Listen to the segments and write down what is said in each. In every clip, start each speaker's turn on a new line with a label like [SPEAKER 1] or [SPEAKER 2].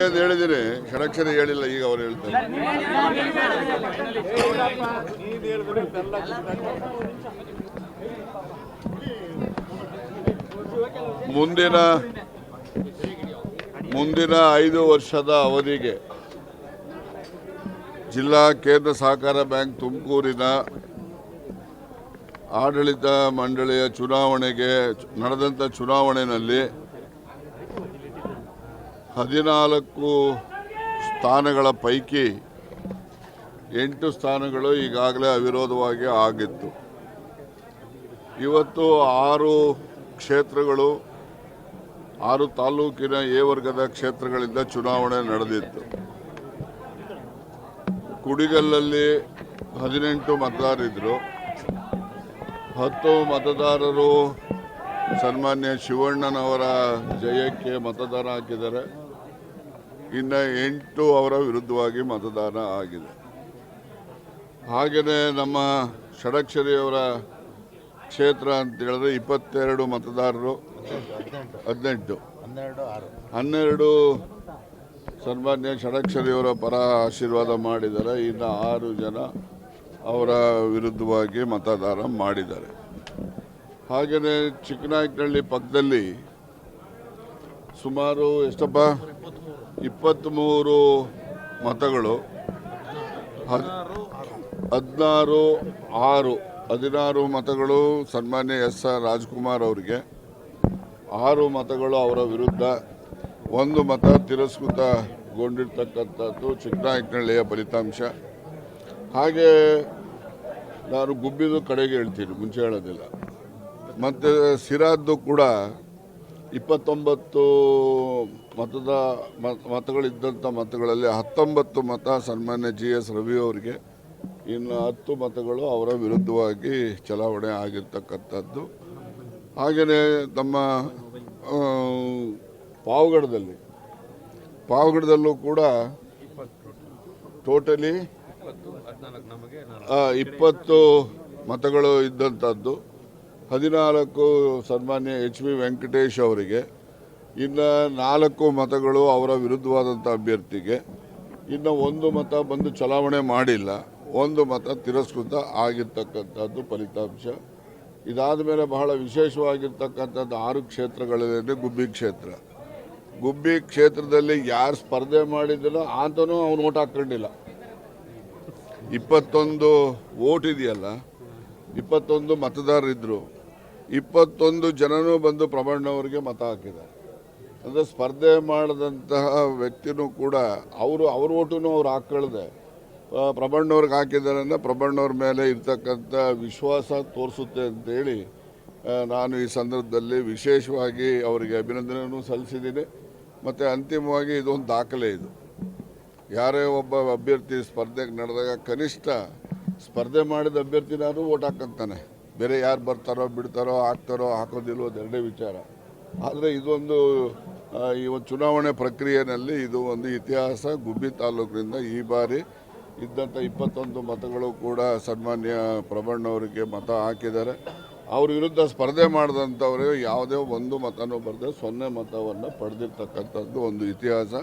[SPEAKER 1] ಹೇಳಿದ್ದೀನಿ, ಷಡಕ್ಷರಿ ಹೇಳಿಲ್ಲ. ಈಗ ಅವ್ರು ಹೇಳ್ತಾರೆ. ಮುಂದಿನ 5 ವರ್ಷದ ಅವಧಿಗೆ ಜಿಲ್ಲಾ ಕೇಂದ್ರ ಸಹಕಾರ ಬ್ಯಾಂಕ್ ತುಮಕೂರಿನ ಆಡಳಿತ ಮಂಡಳಿಯ ಚುನಾವಣೆಗೆ ನಡೆದಂಥ ಚುನಾವಣೆಯಲ್ಲಿ 14 ಸ್ಥಾನಗಳ ಪೈಕಿ 8 ಸ್ಥಾನಗಳು ಈಗಾಗಲೇ ಅವಿರೋಧವಾಗಿ ಆಗಿತ್ತು. ಇವತ್ತು 6 ಕ್ಷೇತ್ರಗಳು 6 ತಾಲೂಕಿನ ಎ ವರ್ಗದ ಕ್ಷೇತ್ರಗಳಿಂದ ಚುನಾವಣೆ ನಡೆದಿತ್ತು. ಕುಡಿಗಲ್ಲಲ್ಲಿ 18 ಮತದಾರರಿದ್ದರು. 10 ಮತದಾರರು ಸನ್ಮಾನ್ಯ ಶಿವಣ್ಣನವರ ಜಯಕ್ಕೆ ಮತದಾನ ಹಾಕಿದ್ದಾರೆ. ಇನ್ನು 8 ಅವರ ವಿರುದ್ಧವಾಗಿ ಮತದಾನ ಆಗಿದೆ. ಹಾಗೆಯೇ ನಮ್ಮ ಷಡಕ್ಷರಿಯವರ ಕ್ಷೇತ್ರ ಅಂತ ಹೇಳಿದ್ರೆ 22 ಮತದಾರರು, 12 ಸನ್ಮಾನ್ಯ ಷಡಕ್ಷರಿಯವರ ಪರ ಆಶೀರ್ವಾದ ಮಾಡಿದ್ದಾರೆ. ಇನ್ನು 6 ಜನ ಅವರ ವಿರುದ್ಧವಾಗಿ ಮತದಾನ ಮಾಡಿದ್ದಾರೆ. ಹಾಗೆಯೇ ಚಿಕ್ಕನಾಯಕನಹಳ್ಳಿ ಪಕ್ಕದಲ್ಲಿ ಸುಮಾರು 23 ಮತಗಳು, 16 ಮತಗಳು ಸನ್ಮಾನ್ಯ ಎಸ್.ಆರ್. ರಾಜ್ಕುಮಾರ್ ಅವರಿಗೆ, 6 ಮತಗಳು ಅವರ ವಿರುದ್ಧ, 1 ಮತ ತಿರಸ್ಕೃತಗೊಂಡಿರ್ತಕ್ಕಂಥದ್ದು ಚಿಕ್ಕನಾಯಕನಹಳ್ಳಿಯ ಫಲಿತಾಂಶ. ಹಾಗೆ ನಾನು ಗುಬ್ಬಿದು ಕಡೆಗೆ ಹೇಳ್ತೀನಿ, ಮುಂಚೆ ಹೇಳೋದಿಲ್ಲ. ಮತ್ತು ಸಿರಾದ್ದು ಕೂಡ 29 ಮತಗಳಿದ್ದಂಥ ಮತಗಳಲ್ಲಿ 19 ಮತ ಸನ್ಮಾನ್ಯ ಜಿ.ಎಸ್. ರವಿ ಅವರಿಗೆ, ಇನ್ನು 10 ಮತಗಳು ಅವರ ವಿರುದ್ಧವಾಗಿ ಚಲಾವಣೆ ಆಗಿರ್ತಕ್ಕಂಥದ್ದು. ಹಾಗೆಯೇ ನಮ್ಮ ಪಾವಗಡದಲ್ಲೂ ಕೂಡ ಟೋಟಲಿ 20 ಮತಗಳು ಇದ್ದಂಥದ್ದು. 14 ಸನ್ಮಾನ್ಯ ಎಚ್.ವಿ. ವೆಂಕಟೇಶ್ ಅವರಿಗೆ, ಇನ್ನು 4 ಮತಗಳು ಅವರ ವಿರುದ್ಧವಾದಂಥ ಅಭ್ಯರ್ಥಿಗೆ, ಇನ್ನು 1 ಮತ ಬಂದು ಚಲಾವಣೆ ಮಾಡಿಲ್ಲ, 1 ಮತ ತಿರಸ್ಕೃತ ಆಗಿರ್ತಕ್ಕಂಥದ್ದು ಫಲಿತಾಂಶ. ಇದಾದ ಮೇಲೆ ಬಹಳ ವಿಶೇಷವಾಗಿರ್ತಕ್ಕಂಥದ್ದು 6 ಕ್ಷೇತ್ರಗಳಲ್ಲಿ ಗುಬ್ಬಿ ಕ್ಷೇತ್ರದಲ್ಲಿ ಯಾರು ಸ್ಪರ್ಧೆ ಮಾಡಿದನೋ ಆತನೂ ಅವನು ಓಟ್ ಹಾಕ್ಕೊಂಡಿಲ್ಲ. 21 ವೋಟ್ ಇದೆಯಲ್ಲ, 21 ಮತದಾರರಿದ್ದರು, 21 ಜನನೂ ಬಂದು ಪ್ರಬಣ್ಣವರಿಗೆ ಮತ ಹಾಕಿದ್ದಾರೆ. ಅಂದರೆ ಸ್ಪರ್ಧೆ ಮಾಡಿದಂತಹ ವ್ಯಕ್ತಿನೂ ಕೂಡ ಅವ್ರ ಓಟನ್ನು ಅವ್ರು ಹಾಕ್ಕೊಳ್ಳದೆ ಪ್ರಬಣ್ಣವ್ರಿಗೆ ಹಾಕಿದ್ದಾರೆ ಅಂದರೆ ಪ್ರಬಣ್ಣವ್ರ ಮೇಲೆ ಇರ್ತಕ್ಕಂಥ ವಿಶ್ವಾಸ ತೋರಿಸುತ್ತೆ ಅಂತೇಳಿ ನಾನು ಈ ಸಂದರ್ಭದಲ್ಲಿ ವಿಶೇಷವಾಗಿ ಅವರಿಗೆ ಅಭಿನಂದನೆಯನ್ನು ಸಲ್ಲಿಸಿದ್ದೀನಿ. ಮತ್ತು ಅಂತಿಮವಾಗಿ ಇದೊಂದು ದಾಖಲೆ. ಇದು ಯಾರೇ ಒಬ್ಬ ಅಭ್ಯರ್ಥಿ ಸ್ಪರ್ಧೆಗೆ ನಡೆದಾಗ ಕನಿಷ್ಠ ಸ್ಪರ್ಧೆ ಮಾಡಿದ ಅಭ್ಯರ್ಥಿನಾದ್ರೂ ಓಟ್ ಹಾಕಂತಾನೆ. ಬೇರೆ ಯಾರು ಬರ್ತಾರೋ ಬಿಡ್ತಾರೋ ಹಾಕೋದಿಲ್ವೋ ಅದೆರಡೇ ವಿಚಾರ. ಆದರೆ ಇದೊಂದು ಈ ಒಂದು ಚುನಾವಣೆ ಪ್ರಕ್ರಿಯೆಯಲ್ಲಿ ಇದು ಒಂದು ಇತಿಹಾಸ. ಗುಬ್ಬಿ ತಾಲೂಕಿನಿಂದ ಈ ಬಾರಿ ಇದ್ದಂಥ 21 ಮತಗಳು ಕೂಡ ಸನ್ಮಾನ್ಯ ಪ್ರಬಣ್ಣವರಿಗೆ ಮತ ಹಾಕಿದ್ದಾರೆ. ಅವ್ರ ವಿರುದ್ಧ ಸ್ಪರ್ಧೆ ಮಾಡಿದಂಥವರು ಯಾವುದೇ 1 ಮತನೂ ಬರದೆ 0 ಮತವನ್ನು ಪಡೆದಿರ್ತಕ್ಕಂಥದ್ದು ಒಂದು ಇತಿಹಾಸ.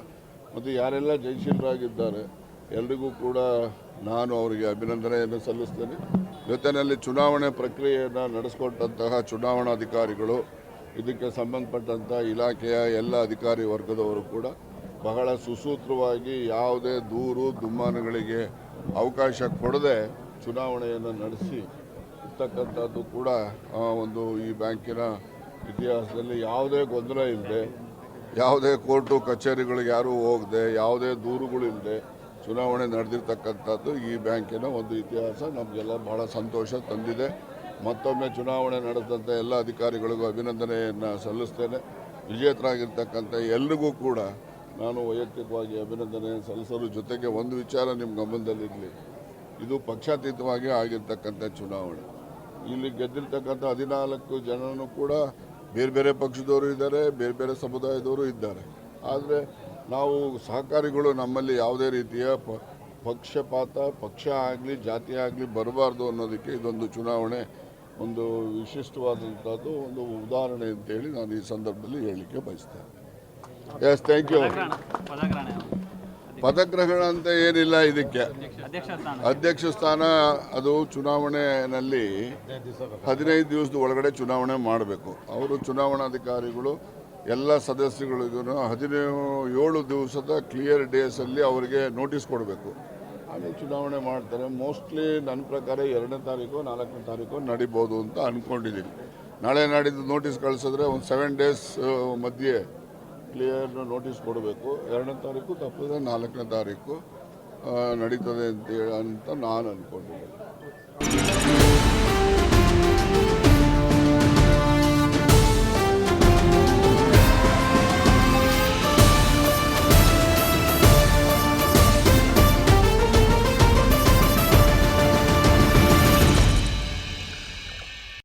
[SPEAKER 1] ಮತ್ತು ಯಾರೆಲ್ಲ ಜಯಶೀಲರಾಗಿದ್ದಾರೆ ಎಲ್ರಿಗೂ ಕೂಡ ನಾನು ಅವರಿಗೆ ಅಭಿನಂದನೆಯನ್ನು ಸಲ್ಲಿಸ್ತೇನೆ. ಜೊತೆಯಲ್ಲಿ ಚುನಾವಣೆ ಪ್ರಕ್ರಿಯೆಯನ್ನು ನಡೆಸಿಕೊಟ್ಟಂತಹ ಚುನಾವಣಾಧಿಕಾರಿಗಳು, ಇದಕ್ಕೆ ಸಂಬಂಧಪಟ್ಟಂಥ ಇಲಾಖೆಯ ಎಲ್ಲ ಅಧಿಕಾರಿ ವರ್ಗದವರು ಕೂಡ ಬಹಳ ಸುಸೂತ್ರವಾಗಿ ಯಾವುದೇ ದೂರು ದುಮ್ಮಾನಗಳಿಗೆ ಅವಕಾಶ ಕೊಡದೆ ಚುನಾವಣೆಯನ್ನು ನಡೆಸಿ ಇರ್ತಕ್ಕಂಥದ್ದು ಕೂಡ ಒಂದು ಈ ಬ್ಯಾಂಕಿನ ಇತಿಹಾಸದಲ್ಲಿ ಯಾವುದೇ ಗೊಂದಲ ಇಲ್ಲದೆ, ಯಾವುದೇ ಕೋರ್ಟು ಕಚೇರಿಗಳಿಗೆ ಯಾರೂ ಹೋಗದೆ, ಯಾವುದೇ ದೂರುಗಳಿಲ್ಲದೆ ಚುನಾವಣೆ ನಡೆದಿರ್ತಕ್ಕಂಥದ್ದು ಈ ಬ್ಯಾಂಕಿನ ಒಂದು ಇತಿಹಾಸ. ನಮಗೆಲ್ಲ ಬಹಳ ಸಂತೋಷ ತಂದಿದೆ. ಮತ್ತೊಮ್ಮೆ ಚುನಾವಣೆ ನಡೆದಂಥ ಎಲ್ಲ ಅಧಿಕಾರಿಗಳಿಗೂ ಅಭಿನಂದನೆಯನ್ನು ಸಲ್ಲಿಸ್ತೇನೆ. ವಿಜೇತರಾಗಿರ್ತಕ್ಕಂಥ ಎಲ್ರಿಗೂ ಕೂಡ ನಾನು ವೈಯಕ್ತಿಕವಾಗಿ ಅಭಿನಂದನೆ ಸಲ್ಲಿಸೋದ್ರ ಜೊತೆಗೆ ಒಂದು ವಿಚಾರ ನಿಮ್ಮ ಗಮನದಲ್ಲಿರಲಿ, ಇದು ಪಕ್ಷಾತೀತವಾಗಿ ಆಗಿರ್ತಕ್ಕಂಥ ಚುನಾವಣೆ. ಇಲ್ಲಿ ಗೆದ್ದಿರ್ತಕ್ಕಂಥ 14 ಜನನೂ ಕೂಡ ಬೇರೆ ಬೇರೆ ಪಕ್ಷದವರು ಇದ್ದಾರೆ, ಬೇರೆ ಬೇರೆ ಸಮುದಾಯದವರು ಇದ್ದಾರೆ. ಆದರೆ ನಾವು ಸಹಕಾರಿಗಳು ನಮ್ಮಲ್ಲಿ ಯಾವುದೇ ರೀತಿಯ ಪಕ್ಷಪಾತ, ಪಕ್ಷ ಆಗಲಿ ಜಾತಿ ಆಗಲಿ ಬರಬಾರ್ದು ಅನ್ನೋದಕ್ಕೆ ಇದೊಂದು ಚುನಾವಣೆ ಒಂದು ವಿಶಿಷ್ಟವಾದಂಥದ್ದು, ಒಂದು ಉದಾಹರಣೆ ಅಂತೇಳಿ ನಾನು ಈ ಸಂದರ್ಭದಲ್ಲಿ ಹೇಳಲಿಕ್ಕೆ ಬಯಸ್ತೇನೆ. Yes thank you.
[SPEAKER 2] ಪದಗ್ರಹಣ
[SPEAKER 1] ಪದಗ್ರಹಣ ಅಂತ ಏನಿಲ್ಲ ಇದಕ್ಕೆ.
[SPEAKER 2] ಅಧ್ಯಕ್ಷ ಸ್ಥಾನ
[SPEAKER 1] ಅಧ್ಯಕ್ಷ ಸ್ಥಾನ ಅದು ಚುನಾವಣೆಯಲ್ಲಿ 15 ದಿವಸದ ಒಳಗಡೆ ಚುನಾವಣೆ ಮಾಡಬೇಕು. ಅವರು ಚುನಾವಣಾಧಿಕಾರಿಗಳು ಎಲ್ಲ ಸದಸ್ಯಗಳಿಗೂ 17 ದಿವಸದ ಕ್ಲಿಯರ್ ಡೇಸಲ್ಲಿ ಅವರಿಗೆ ನೋಟಿಸ್ ಕೊಡಬೇಕು. ಆಮೇಲೆ ಚುನಾವಣೆ ಮಾಡ್ತಾರೆ. ಮೋಸ್ಟ್ಲಿ ನನ್ನ ಪ್ರಕಾರ 2ನೇ ತಾರೀಕು 4ನೇ ತಾರೀಕು ನಡಿಬೋದು ಅಂತ ಅಂದ್ಕೊಂಡಿದ್ದೀನಿ. ನಾಳೆ ನಾಡಿದ್ದು ನೋಟಿಸ್ ಕಳಿಸಿದ್ರೆ ಒಂದು 7 ಡೇಸ್ ಮಧ್ಯೆ ಕ್ಲಿಯರ್ ನೋಟಿಸ್ ಕೊಡಬೇಕು. 2ನೇ ತಾರೀಕು ತಪ್ಪಿದ್ರೆ 4ನೇ ತಾರೀಕು ನಡೀತದೆ ಅಂತ ನಾನು ಅಂದ್ಕೊಂಡಿದ್ದೀನಿ.